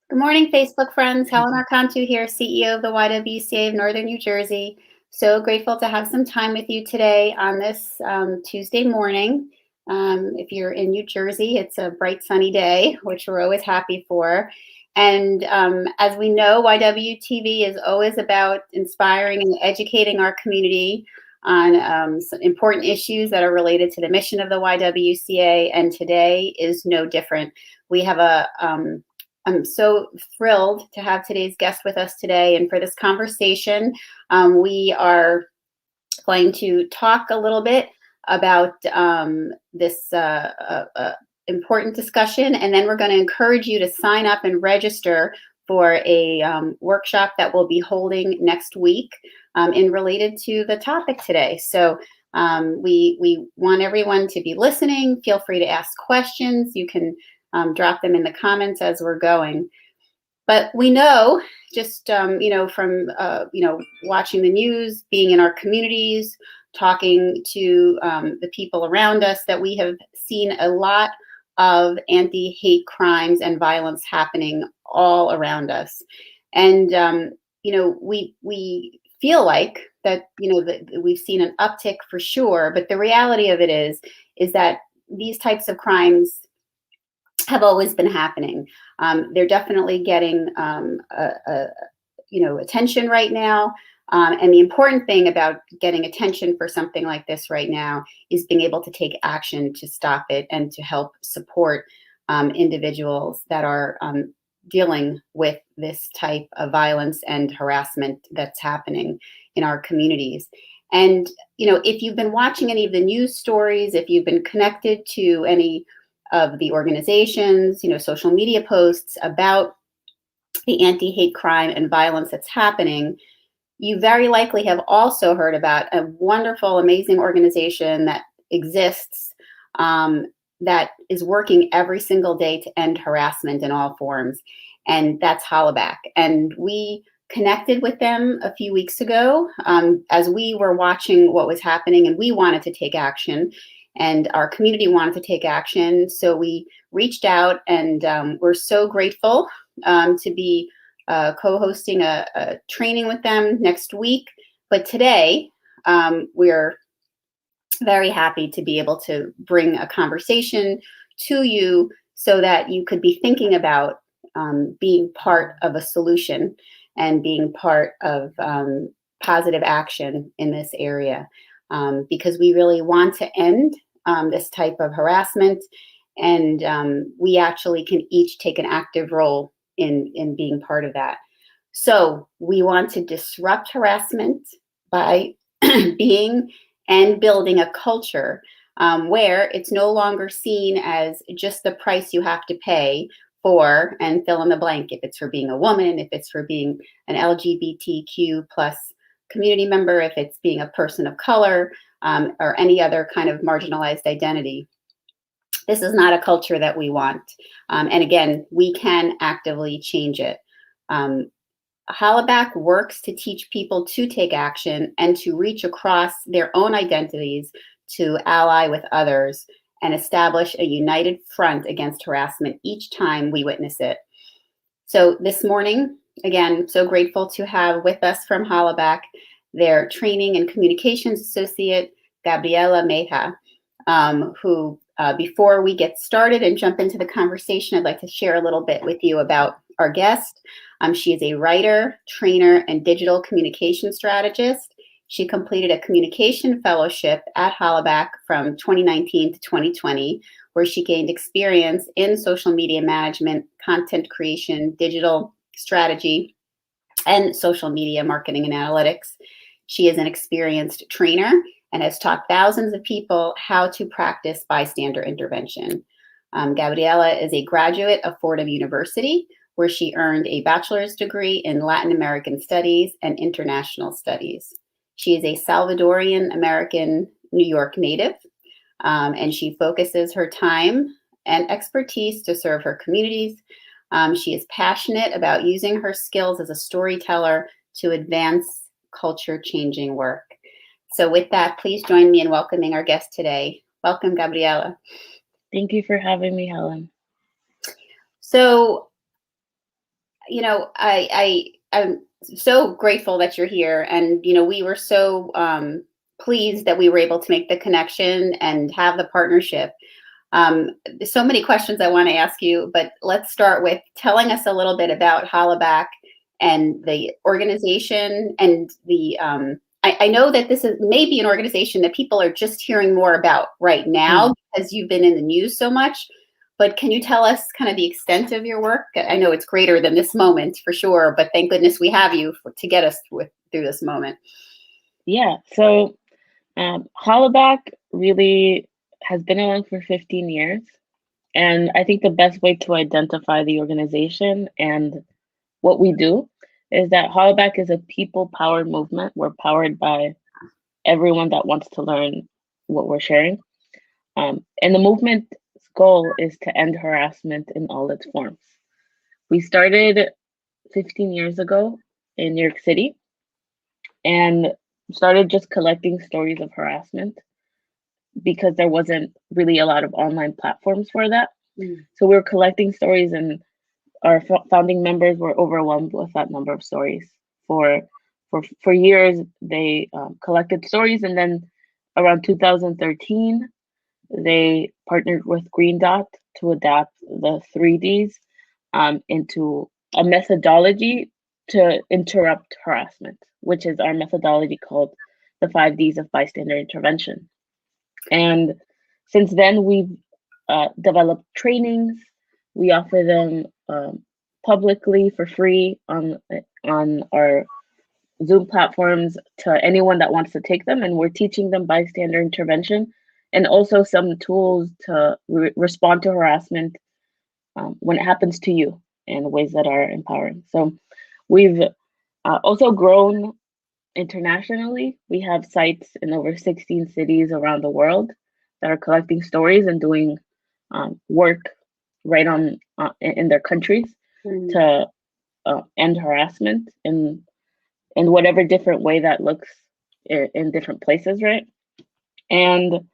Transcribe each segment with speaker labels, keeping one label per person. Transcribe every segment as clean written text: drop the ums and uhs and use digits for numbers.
Speaker 1: Good morning, Facebook friends. Helen Archontou here, CEO of the YWCA of Northern New Jersey. So grateful to have some time with you today on this Tuesday morning. If you're in New Jersey, it's a bright sunny day, which we're always happy for. And as we know, YWTV is always about inspiring and educating our community on some important issues that are related to the mission of the YWCA. And today is no different. We have I'm so thrilled to have today's guest with us today. And for this conversation, we are going to talk a little bit about this important discussion. And then we're going to encourage you to sign up and register for a workshop that we'll be holding next week in related to the topic today. So we want everyone to be listening. Feel free to ask questions. You can drop them in the comments as we're going. But we know, just from watching the news, being in our communities, talking to the people around us, that we have seen a lot of anti-hate crimes and violence happening all around us. And we feel like that that we've seen an uptick for sure. But the reality of it is that these types of crimes have always been happening. They're definitely getting attention right now. And the important thing about getting attention for something like this right now is being able to take action to stop it and to help support individuals that are dealing with this type of violence and harassment that's happening in our communities. And, if you've been watching any of the news stories, if you've been connected to any of the organizations, social media posts about the anti-hate crime and violence that's happening, you very likely have also heard about a wonderful, amazing organization that exists that is working every single day to end harassment in all forms, and that's Hollaback. And we connected with them a few weeks ago as we were watching what was happening, and we wanted to take action. And our community wanted to take action. So we reached out, and we're so grateful to be co-hosting a training with them next week. But today, we're very happy to be able to bring a conversation to you so that you could be thinking about being part of a solution and being part of positive action in this area. Because we really want to end this type of harassment, and we actually can each take an active role in being part of that. So we want to disrupt harassment by being and building a culture where it's no longer seen as just the price you have to pay for, and fill in the blank, if it's for being a woman, if it's for being an LGBTQ plus community member, if it's being a person of color, or any other kind of marginalized identity. This is not a culture that we want. And again, we can actively change it. Hollaback works to teach people to take action and to reach across their own identities to ally with others and establish a united front against harassment each time we witness it. So this morning, again, so grateful to have with us from Hollaback their training and communications associate, Gabriela Mejia, who, before we get started and jump into the conversation, I'd like to share a little bit with you about our guest. She is a writer, trainer, and digital communication strategist. She completed a communication fellowship at Hollaback from 2019 to 2020, where she gained experience in social media management, content creation, digital strategy, and social media marketing and analytics. She is an experienced trainer and has taught thousands of people how to practice bystander intervention. Gabriela is a graduate of Fordham University, where she earned a bachelor's degree in Latin American Studies and International Studies. She is a Salvadorian American New York native, and she focuses her time and expertise to serve her communities. She is passionate about using her skills as a storyteller to advance culture-changing work. So with that, please join me in welcoming our guest today. Welcome, Gabriela.
Speaker 2: Thank you for having me, Helen.
Speaker 1: So I'm so grateful that you're here, and we were so pleased that we were able to make the connection and have the partnership. There's so many questions I want to ask you, but let's start with telling us a little bit about Hollaback and the organization and the. I know that this is maybe an organization that people are just hearing more about right now because you've been in the news so much. But can you tell us kind of the extent of your work? I know it's greater than this moment for sure, but thank goodness we have you to get us through this moment.
Speaker 2: Yeah, so Hollaback really has been around for 15 years. And I think the best way to identify the organization and what we do is that Hollaback is a people-powered movement. We're powered by everyone that wants to learn what we're sharing. And the movement's goal is to end harassment in all its forms. We started 15 years ago in New York City and started just collecting stories of harassment because there wasn't really a lot of online platforms for that. So we were collecting stories, and our founding members were overwhelmed with that number of stories. For years, they collected stories, and then around 2013, they partnered with Green Dot to adapt the 3Ds into a methodology to interrupt harassment, which is our methodology called the 5Ds of bystander intervention. And since then, we've developed trainings. We offer them publicly for free on our Zoom platforms to anyone that wants to take them, and we're teaching them bystander intervention and also some tools to respond to harassment when it happens to you in ways that are empowering. So we've also grown internationally. We have sites in over 16 cities around the world that are collecting stories and doing work right on in their countries to end harassment in whatever different way that looks in different places, right? And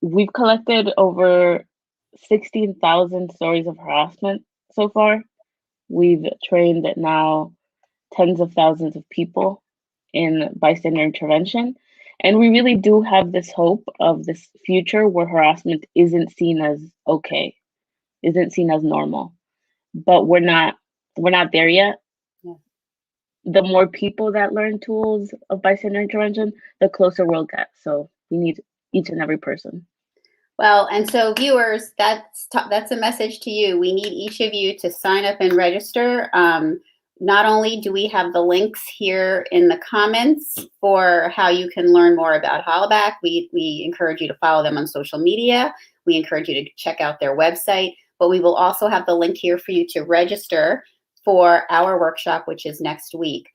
Speaker 2: we've collected over 16,000 stories of harassment so far. We've trained now tens of thousands of people in bystander intervention. And we really do have this hope of this future where harassment isn't seen as okay, isn't seen as normal. But we're not there yet.
Speaker 1: Yeah.
Speaker 2: The more people that learn tools of bystander intervention, the closer we'll get. So we need each and every person.
Speaker 1: Well, and so viewers, that's a message to you. We need each of you to sign up and register. Not only do we have the links here in the comments for how you can learn more about Hollaback, we encourage you to follow them on social media. We encourage you to check out their website, but we will also have the link here for you to register for our workshop, which is next week.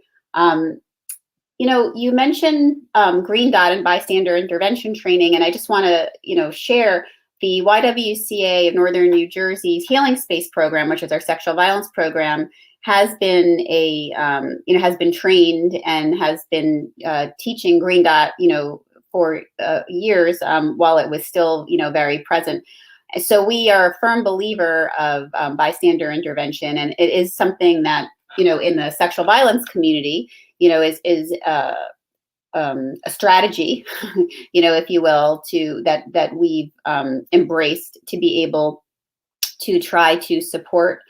Speaker 1: You mentioned Green Dot and bystander intervention training, and I just want to, share the YWCA of Northern New Jersey's Healing Space program, which is our sexual violence program, has been has been trained and has been teaching Green Dot, for years while it was still, very present. So we are a firm believer of bystander intervention, and it is something that, in the sexual violence community, is a strategy, if you will, that we've embraced to be able to try to support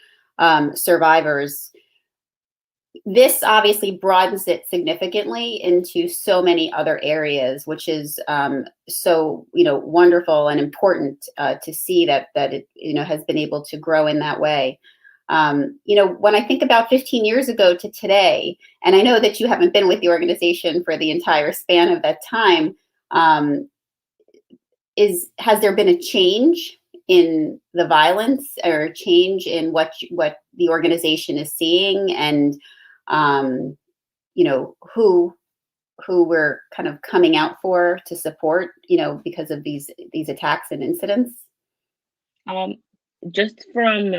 Speaker 1: survivors. This obviously broadens it significantly into so many other areas, which is so wonderful and important to see that it has been able to grow in that way. When I think about 15 years ago to today, and I know that you haven't been with the organization for the entire span of that time, has there been a change in the violence or a change in what the organization is seeing, and who we're kind of coming out for to support, because of these attacks and incidents?
Speaker 2: Just from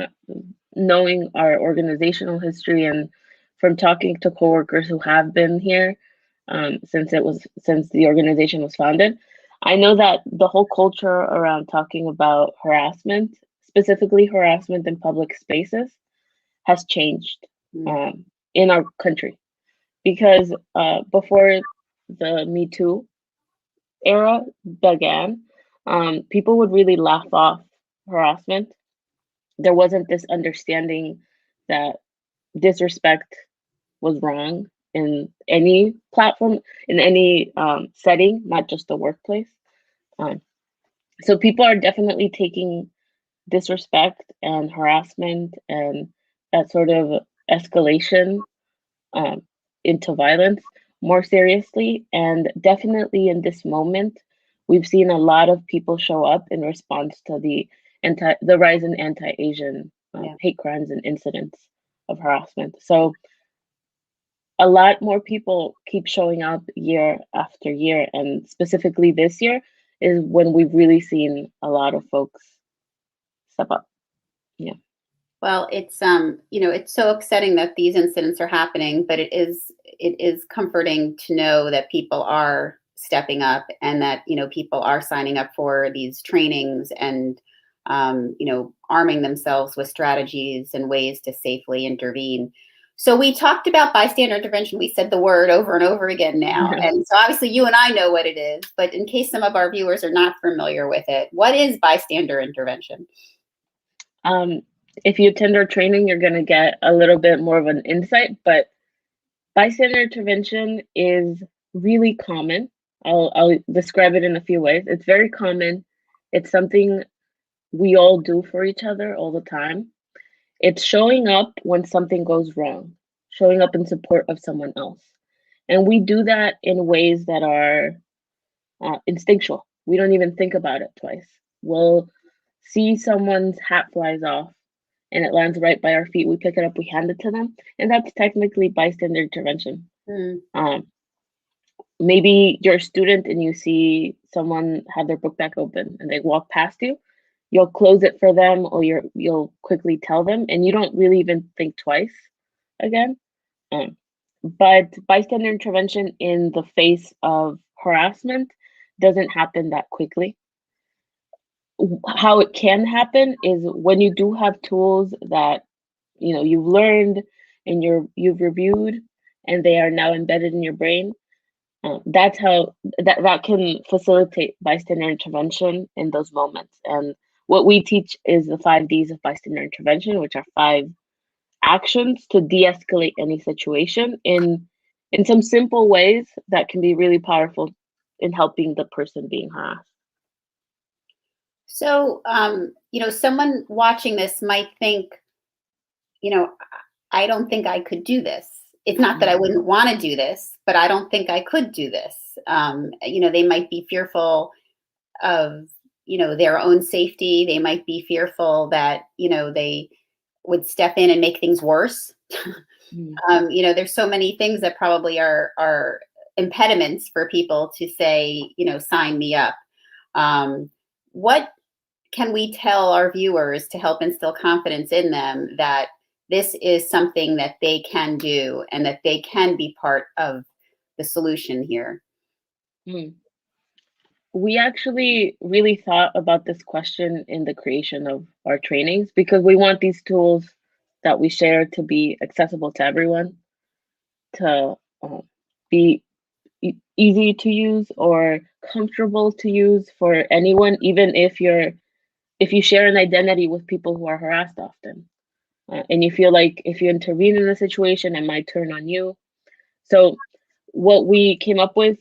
Speaker 2: knowing our organizational history and from talking to coworkers who have been here since the organization was founded, I know that the whole culture around talking about harassment, specifically harassment in public spaces, has changed
Speaker 1: Mm.
Speaker 2: in our country. Because before the Me Too era began, people would really laugh off harassment. There wasn't this understanding that disrespect was wrong in any platform, in any setting, not just the workplace. Um, so people are definitely taking disrespect and harassment and that sort of escalation um, into violence more seriously. And definitely in this moment, we've seen a lot of people show up in response to the rise in anti-Asian
Speaker 1: Yeah.
Speaker 2: hate crimes and incidents of harassment. So a lot more people keep showing up year after year, and specifically this year is when we've really seen a lot of folks step up. Yeah.
Speaker 1: Well, it's it's so upsetting that these incidents are happening, but it is comforting to know that people are stepping up and that, people are signing up for these trainings and arming themselves with strategies and ways to safely intervene. So we talked about bystander intervention. We said the word over and over again now. And so obviously you and I know what it is, but in case some of our viewers are not familiar with it, what is bystander intervention?
Speaker 2: Um, if you attend our training, you're going to get a little bit more of an insight, but bystander intervention is really common. I'll describe it in a few ways. It's very common. It's something we all do for each other all the time. It's showing up when something goes wrong, showing up in support of someone else. And we do that in ways that are instinctual. We don't even think about it twice. We'll see someone's hat flies off and it lands right by our feet. We pick it up, we hand it to them, and that's technically bystander intervention.
Speaker 1: Mm.
Speaker 2: Maybe you're a student and you see someone have their book bag open and they walk past you. You'll close it for them, or you'll quickly tell them, and you don't really even think twice again. Um, but bystander intervention in the face of harassment doesn't happen that quickly. How it can happen is when you do have tools that you've learned and you've reviewed and they are now embedded in your brain. That's how that can facilitate bystander intervention in those moments. And what we teach is the 5 Ds of bystander intervention, which are 5 actions to de-escalate any situation in some simple ways that can be really powerful in helping the person being harassed.
Speaker 1: So, someone watching this might think, you know, I don't think I could do this. It's not that I
Speaker 2: Mhm.
Speaker 1: wouldn't want to do this, but I don't think I could do this. They might be fearful of, their own safety. They might be fearful that, they would step in and make things worse.
Speaker 2: Mhm.
Speaker 1: There's so many things that probably are impediments for people to say, sign me up. What can we tell our viewers to help instill confidence in them that this is something that they can do and that they can be part of the solution here?
Speaker 2: Mhm. We actually really thought about this question in the creation of our trainings because we want these tools that we share to be accessible to everyone, to be easy to use or comfortable to use for anyone, even if you share an identity with people who are harassed often, and you feel like if you intervene in a situation, it might turn on you. So what we came up with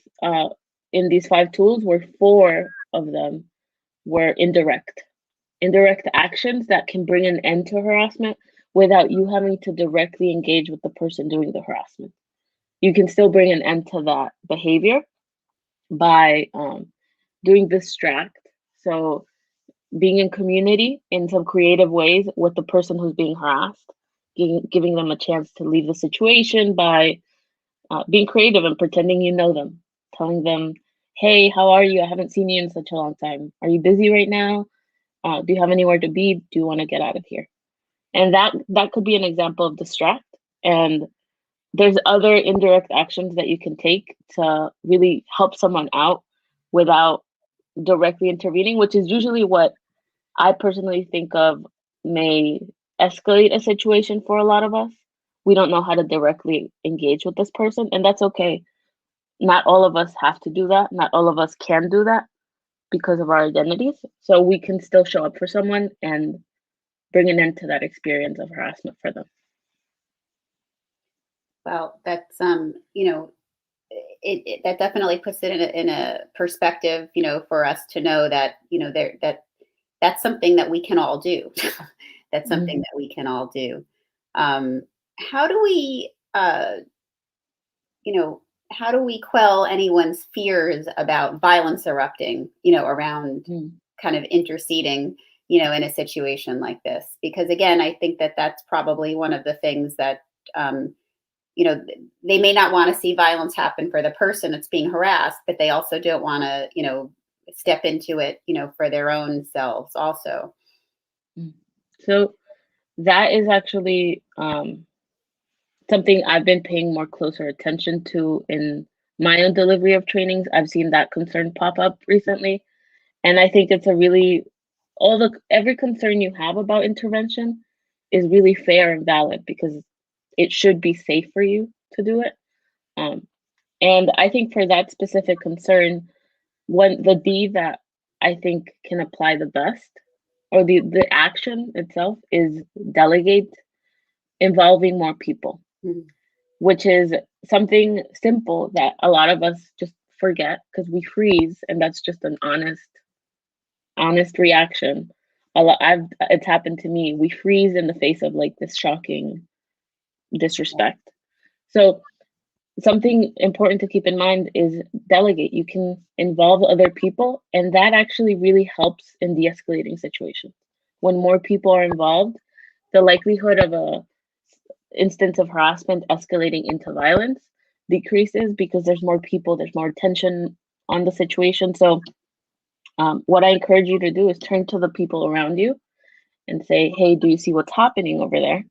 Speaker 2: in these 5 tools were 4 of them were indirect actions that can bring an end to harassment without you having to directly engage with the person doing the harassment. You can still bring an end to that behavior by doing distract. So being in community in some creative ways with the person who's being harassed, giving them a chance to leave the situation by being creative and pretending you know them, telling them, hey, how are you? I haven't seen you in such a long time. Are you busy right now? Do you have anywhere to be? Do you want to get out of here? And that could be an example of distract. And there's other indirect actions that you can take to really help someone out without directly intervening, which is usually what I personally think of may escalate a situation for a lot of us. We don't know how to directly engage with this person, and that's okay. Not all of us have to do that. Not all of us can do that because of our identities. So we can still show up for someone and bring an end to that experience of harassment for them.
Speaker 1: Well, that's that definitely puts it in a perspective, for us to know that, that's something that we can all do. That's something
Speaker 2: Mhm.
Speaker 1: that we can all do. Um, how do we, you know, how do we quell anyone's fears about violence erupting, around
Speaker 2: Mm.
Speaker 1: kind of interceding, in a situation like this? Because again, I think that that's probably one of the things that, um, they may not want to see violence happen for the person that's being harassed, but they also don't want to, step into it, for their own selves also.
Speaker 2: Mm. So that is actually something I've been paying more closer attention to in my own delivery of trainings. I've seen that concern pop up recently, and I think it's a really all the every concern you have about intervention is really fair and valid because it should be safe for you to do it. Um, and I think for that specific concern, when the D that I think can apply the best, or the action itself, is delegate, involving more people,
Speaker 1: Mhm.
Speaker 2: which is something simple that a lot of us just forget because we freeze, and that's just an honest reaction. It's happened to me. We freeze in the face of like this shocking disrespect. So something important to keep in mind is delegate. You can involve other people, and that actually really helps in de-escalating situations. When more people are involved, the likelihood of a instance of harassment escalating into violence decreases because there's more people, there's more attention on the situation. So what I encourage you to do is turn to the people around you and say, hey, do you see what's happening over there?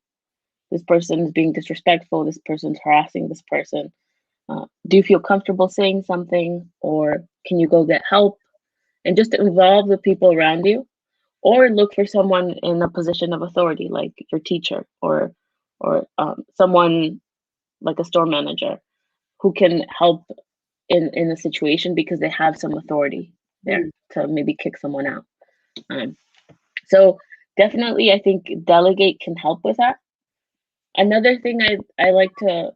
Speaker 2: This person is being disrespectful, this person's harassing this person. Do you feel comfortable saying something, or can you go get help? And just involve the people around you, or look for someone in a position of authority, like your teacher, or someone like a store manager who can help in a situation because they have some authority there
Speaker 1: Mhm.
Speaker 2: to maybe kick someone out. Um, so definitely, I think delegate can help with that. Another thing I like to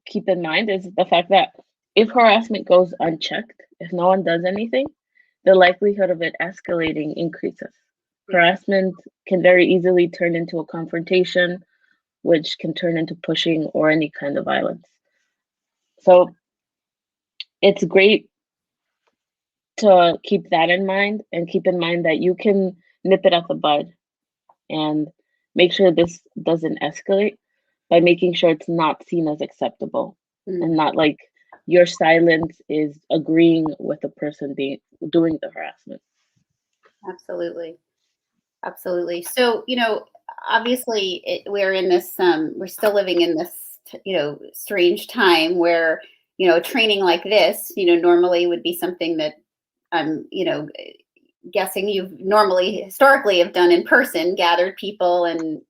Speaker 2: keep in mind is the fact that if harassment goes unchecked, if no one does anything, the likelihood of it escalating increases.
Speaker 1: Yeah.
Speaker 2: Harassment can very easily turn into a confrontation, which can turn into pushing or any kind of violence. So it's great to keep that in mind and keep in mind that you can nip it at the bud and make sure this doesn't escalate by making sure it's not seen as acceptable and
Speaker 1: Mhm.
Speaker 2: not like your silence is agreeing with the person being doing the harassment.
Speaker 1: Absolutely. Absolutely. So, obviously we're in this, we're still living in this, strange time where, training like this, normally would be something that I'm, guessing you've normally historically have done in person, gathered people and,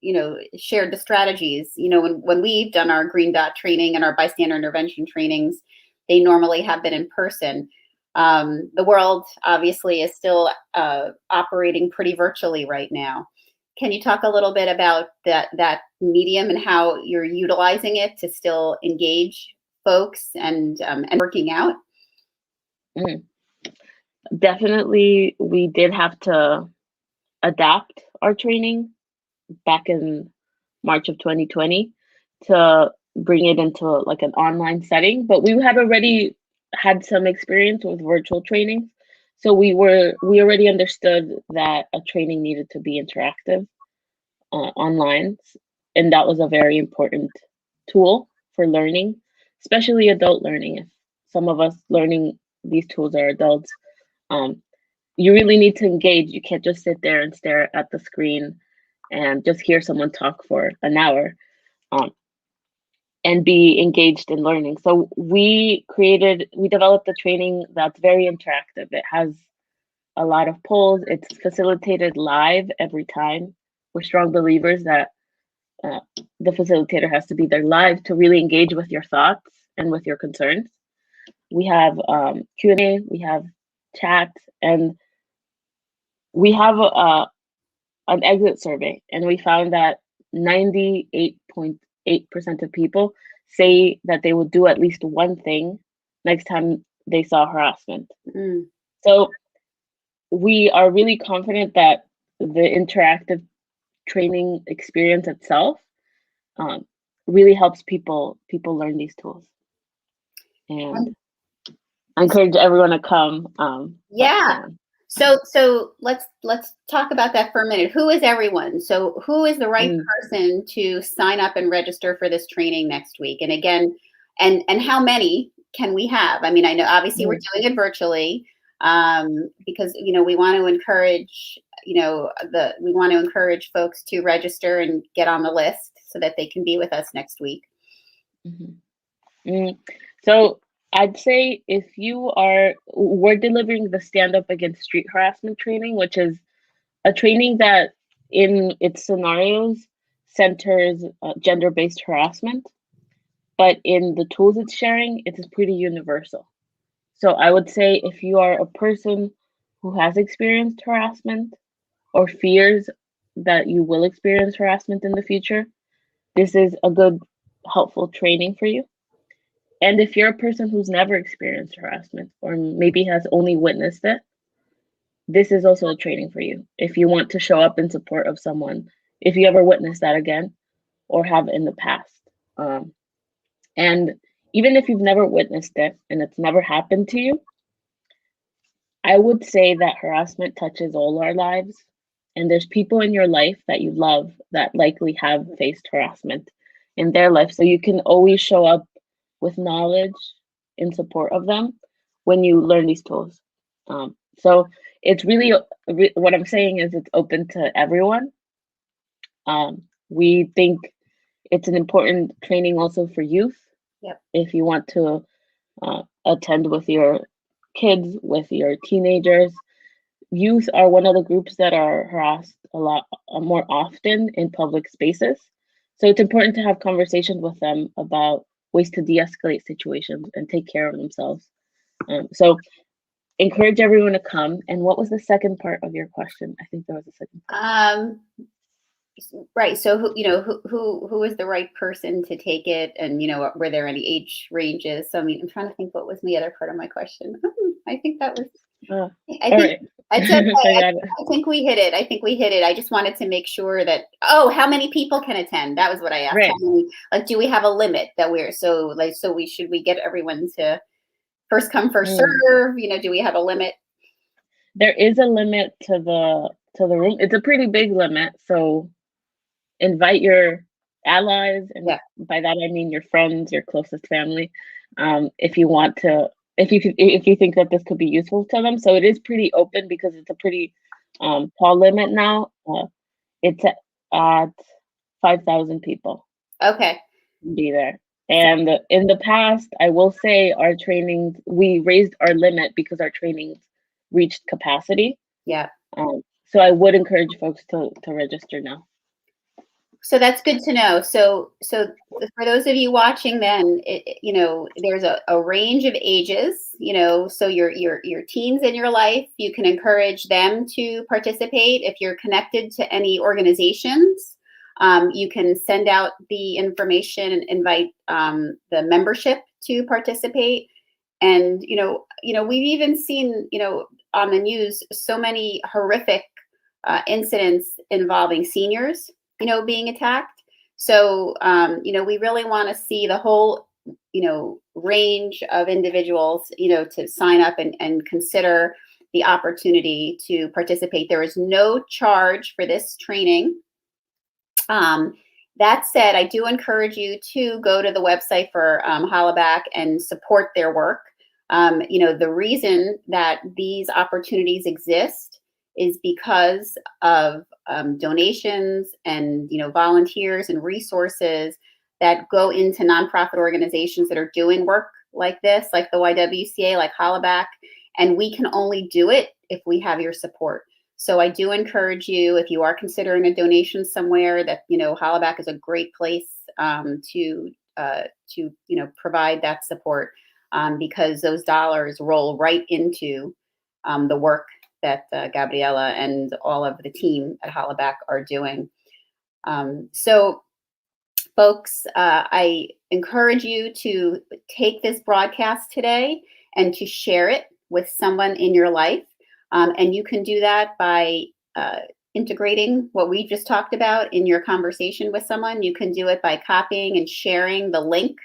Speaker 1: shared the strategies. When we've done our green dot training and our bystander intervention trainings, they normally have been in person. The world obviously is still operating pretty virtually right now. Can you talk a little bit about that medium and how you're utilizing it to still engage folks and working out?
Speaker 2: Mm. Definitely, we did have to adapt our training back in March of 2020 to bring it into like an online setting, but we had already had some experience with virtual trainings. So we already understood that a training needed to be interactive online, and that was a very important tool for learning, especially adult learning. If some of us learning these tools are adults, um, you really need to engage. You can't just sit there and stare at the screen and just hear someone talk for an hour, um, and be engaged in learning. So we developed a training that's very interactive. It has a lot of polls. It's facilitated live every time. we're strong believers that the facilitator has to be there live to really engage with your thoughts and with your concerns. We have Q&A, we have chat, and we have an exit survey, and we found that 98.8% of people say that they would do at least one thing next time they saw harassment.
Speaker 1: Mm.
Speaker 2: So we are really confident that the interactive training experience itself really helps people learn these tools. And I encourage everyone to come.
Speaker 1: Yeah. So let's talk about that for a minute. Who is everyone? So who is the right person to sign up and register for this training next week? And again, and how many can we have? I mean, I know obviously we're doing it virtually because we want to encourage we want to encourage folks to register and get on the list so that they can be with us next week.
Speaker 2: So I'd say we're delivering the Stand Up Against Street Harassment training, which is a training that in its scenarios centers gender-based harassment, but in the tools it's sharing, it is pretty universal. So I would say if you are a person who has experienced harassment or fears that you will experience harassment in the future, this is a good, helpful training for you. And if you're a person who's never experienced harassment or maybe has only witnessed it, this is also a training for you. If you want to show up in support of someone, if you ever witnessed that again or have in the past. And even if you've never witnessed it and it's never happened to you, I would say that harassment touches all our lives. And there's people in your life that you love that likely have faced harassment in their life. So you can always show up with knowledge in support of them when you learn these tools. So it's really, what I'm saying is it's open to everyone. We think it's an important training also for youth.
Speaker 1: Yep.
Speaker 2: If you want to attend with your kids, with your teenagers. Youth are one of the groups that are harassed a lot more often in public spaces. So it's important to have conversations with them about ways to de-escalate situations and take care of themselves. So encourage everyone to come. And what was the second part of your question? I think there was a second part.
Speaker 1: Right. So who is the right person to take it, and were there any age ranges? So I mean, I'm trying to think what was the other part of my question. I think that was. I think it's okay. I think we hit it. I just wanted to make sure that. Oh, how many people can attend? That was what I asked.
Speaker 2: Right.
Speaker 1: How many, do we have a limit that should we get everyone to first come first serve? Do we have a limit?
Speaker 2: There is a limit to the room. It's a pretty big limit, so invite your allies, and by that I mean your friends, your closest family, if you want to, if you think that this could be useful to them. So it is pretty open because it's a pretty tall limit now. It's at 5,000 people.
Speaker 1: Okay.
Speaker 2: Be there. And in the past, I will say our trainings, we raised our limit because our trainings reached capacity.
Speaker 1: Yeah.
Speaker 2: So I would encourage folks to register now.
Speaker 1: So that's good to know. So for those of you watching, then there's a range of ages. So your teens in your life, you can encourage them to participate. If you're connected to any organizations, you can send out the information and invite the membership to participate. And we've even seen on the news so many horrific incidents involving seniors being attacked. So, we really want to see the whole, range of individuals, to sign up and consider the opportunity to participate. There is no charge for this training. That said, I do encourage you to go to the website for Hollaback and support their work. The reason that these opportunities exist is because of donations and volunteers and resources that go into nonprofit organizations that are doing work like this, like the YWCA, like Hollaback, and we can only do it if we have your support. So I do encourage you, if you are considering a donation somewhere, that, Hollaback is a great place to provide that support, because those dollars roll right into the work that Gabriela and all of the team at Hollaback are doing. So folks, I encourage you to take this broadcast today and to share it with someone in your life. And you can do that by integrating what we just talked about in your conversation with someone. You can do it by copying and sharing the link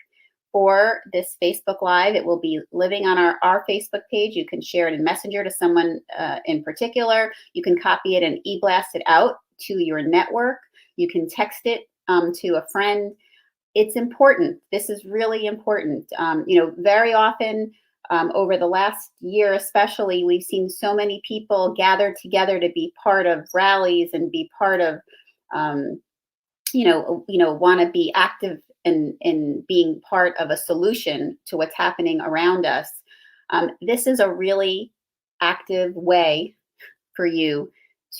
Speaker 1: for this Facebook Live. It will be living on our Facebook page. You can share it in Messenger to someone in particular. You can copy it and e-blast it out to your network. You can text it to a friend. It's important. This is really important. Very often over the last year, especially, we've seen so many people gather together to be part of rallies and be part of, want to be active in being part of a solution to what's happening around us. This is a really active way for you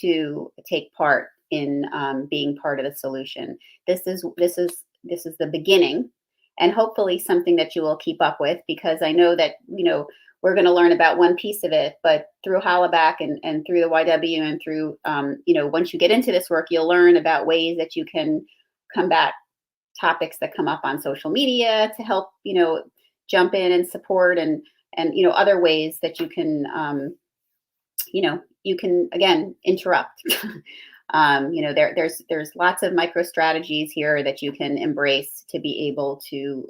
Speaker 1: to take part in being part of the solution. This is the beginning, and hopefully something that you will keep up with, because I know that we're going to learn about one piece of it, but through Hollaback and through the YW and through once you get into this work, you'll learn about ways that you can combat topics that come up on social media to help jump in and support, and other ways that you can you can again interrupt. There's lots of micro strategies here that you can embrace to be able to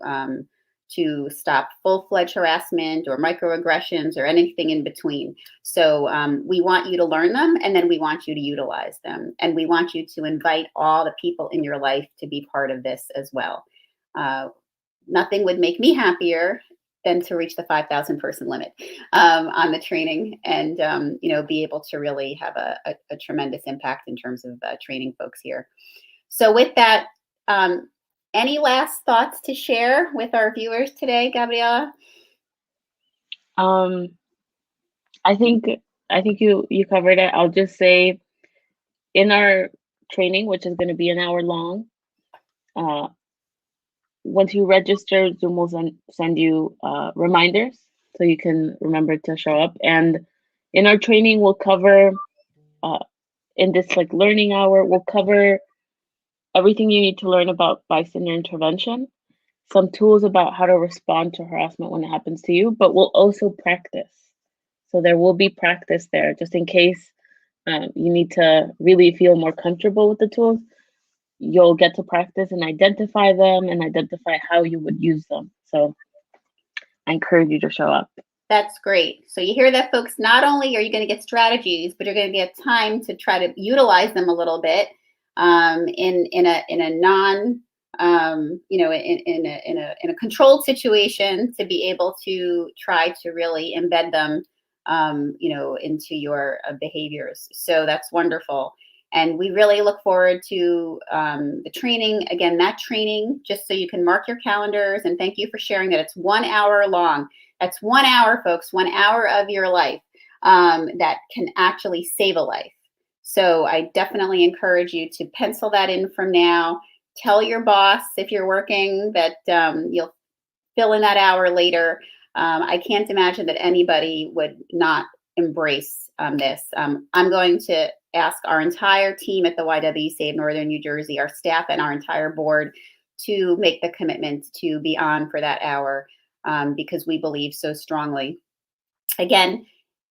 Speaker 1: stop full-fledged harassment or microaggressions or anything in between. So we want you to learn them, and then we want you to utilize them, and we want you to invite all the people in your life to be part of this as well. Nothing would make me happier than to reach the 5,000 person limit on the training, and be able to really have a tremendous impact in terms of training folks here. So with that, any last thoughts to share with our viewers today, Gabriela?
Speaker 2: I think you covered it. I'll just say, in our training, which is going to be an hour long, once you register, Zoom will send you reminders so you can remember to show up. And in our training, we'll cover in this learning hour, we'll cover everything you need to learn about bystander intervention, some tools about how to respond to harassment when it happens to you, but we'll also practice. So there will be practice there, just in case you need to really feel more comfortable with the tools. You'll get to practice and identify them and identify how you would use them. So I encourage you to show up.
Speaker 1: That's great. So you hear that, folks. Not only are you going to get strategies, but you're going to get time to try to utilize them a little bit in a non in a controlled situation, to be able to try to really embed them into your behaviors. So that's wonderful. And we really look forward to the training. Again, that training, just so you can mark your calendars, and thank you for sharing that. It's 1 hour long. That's 1 hour, folks, 1 hour of your life that can actually save a life. So I definitely encourage you to pencil that in from now. Tell your boss, if you're working, that you'll fill in that hour later. I can't imagine that anybody would not embrace this. I'm going to ask our entire team at the YWCA of Northern New Jersey, our staff and our entire board, to make the commitment to be on for that hour, because we believe so strongly. Again,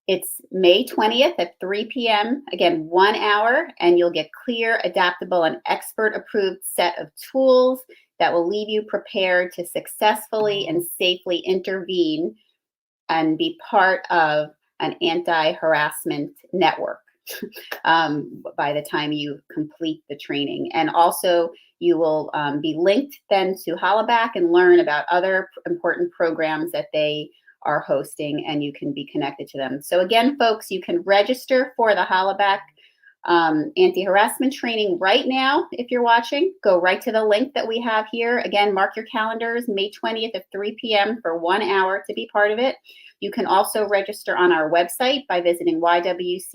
Speaker 1: it's May 20th at 3 p.m. Again, 1 hour, and you'll get clear, adaptable, and expert-approved set of tools that will leave you prepared to successfully and safely intervene and be part of an anti-harassment network by the time you complete the training. And also, you will be linked then to Hollaback and learn about other important programs that they are hosting, and you can be connected to them. So again, folks, you can register for the Hollaback anti-harassment training right now. If you're watching, go right to the link that we have here. Again, mark your calendars, May 20th at 3 p.m. for 1 hour to be part of it. You can also register on our website by visiting ywcanj.org.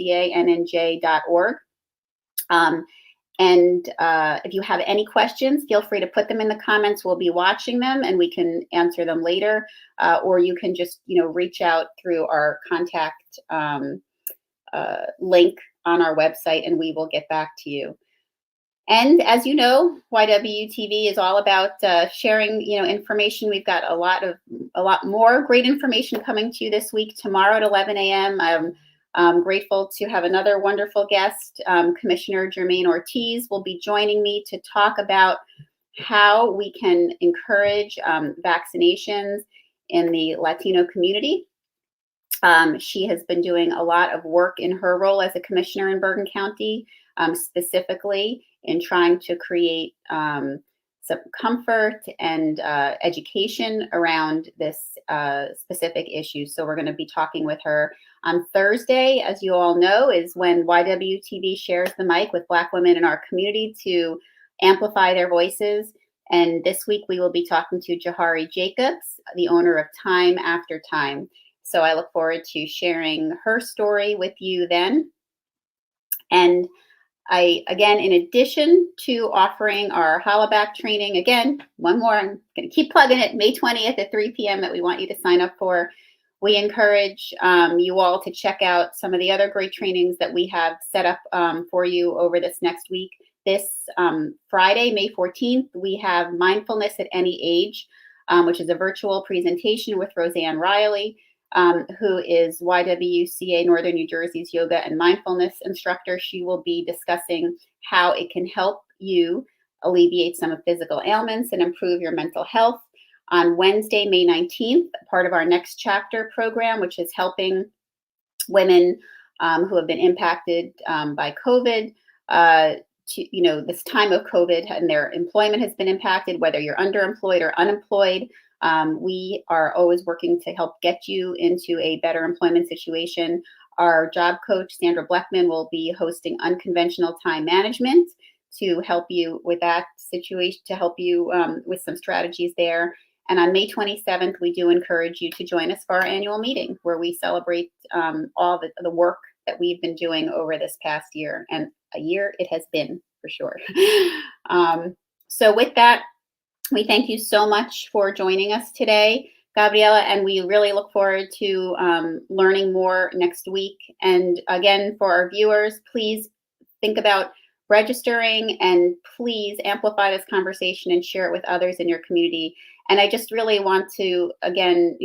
Speaker 1: And if you have any questions, feel free to put them in the comments. We'll be watching them and we can answer them later. Or you can just, reach out through our contact link on our website and we will get back to you. And as you know, YWTV is all about sharing, information. We've got a lot more great information coming to you this week. Tomorrow at 11 a.m. I'm grateful to have another wonderful guest. Commissioner Germaine Ortiz will be joining me to talk about how we can encourage vaccinations in the Latino community. She has been doing a lot of work in her role as a commissioner in Bergen County, specifically in trying to create some comfort and education around this specific issue. So we're going to be talking with her on Thursday, as you all know, is when YWTV shares the mic with Black women in our community to amplify their voices. And this week we will be talking to Jahari Jacobs, the owner of Time After Time. So I look forward to sharing her story with you then. And again, in addition to offering our Hollaback training, again, one more, I'm going to keep plugging it, May 20th at 3 p.m. that we want you to sign up for. We encourage you all to check out some of the other great trainings that we have set up for you over this next week. This Friday, May 14th, we have Mindfulness at Any Age, which is a virtual presentation with Roseanne Riley, who is YWCA Northern New Jersey's yoga and mindfulness instructor. She will be discussing how it can help you alleviate some of physical ailments and improve your mental health. On Wednesday, May 19th, part of our Next Chapter program, which is helping women who have been impacted by COVID, this time of COVID, and their employment has been impacted, whether you're underemployed or unemployed. We are always working to help get you into a better employment situation. Our job coach, Sandra Bleckman, will be hosting Unconventional Time Management to help you with that situation, to help you with some strategies there. And on May 27th, we do encourage you to join us for our annual meeting where we celebrate all the work that we've been doing over this past year. And a year it has been, for sure. So with that, we thank you so much for joining us today, Gabriela, and we really look forward to learning more next week. And again, for our viewers, please think about registering and please amplify this conversation and share it with others in your community. And I just really want to, again,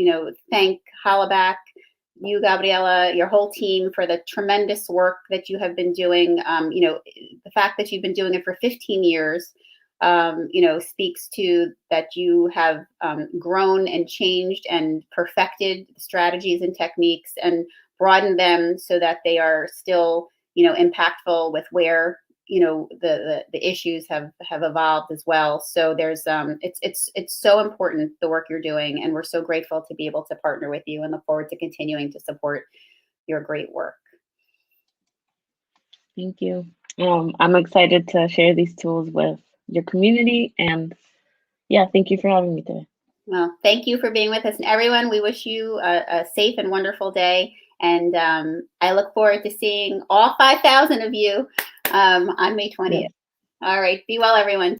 Speaker 1: thank Hollaback, you, Gabriela, your whole team for the tremendous work that you have been doing. The fact that you've been doing it for 15 years, speaks to that you have grown and changed and perfected strategies and techniques and broadened them so that they are still, impactful with where, the issues have evolved as well. So there's it's so important, the work you're doing, and we're so grateful to be able to partner with you and look forward to continuing to support your great work.
Speaker 2: Thank you. I'm excited to share these tools with your community, and thank you for having me today.
Speaker 1: Well, thank you for being with us, and everyone, we wish you a safe and wonderful day, and I look forward to seeing all 5,000 of you on May 20th. Yes. All right, be well, everyone.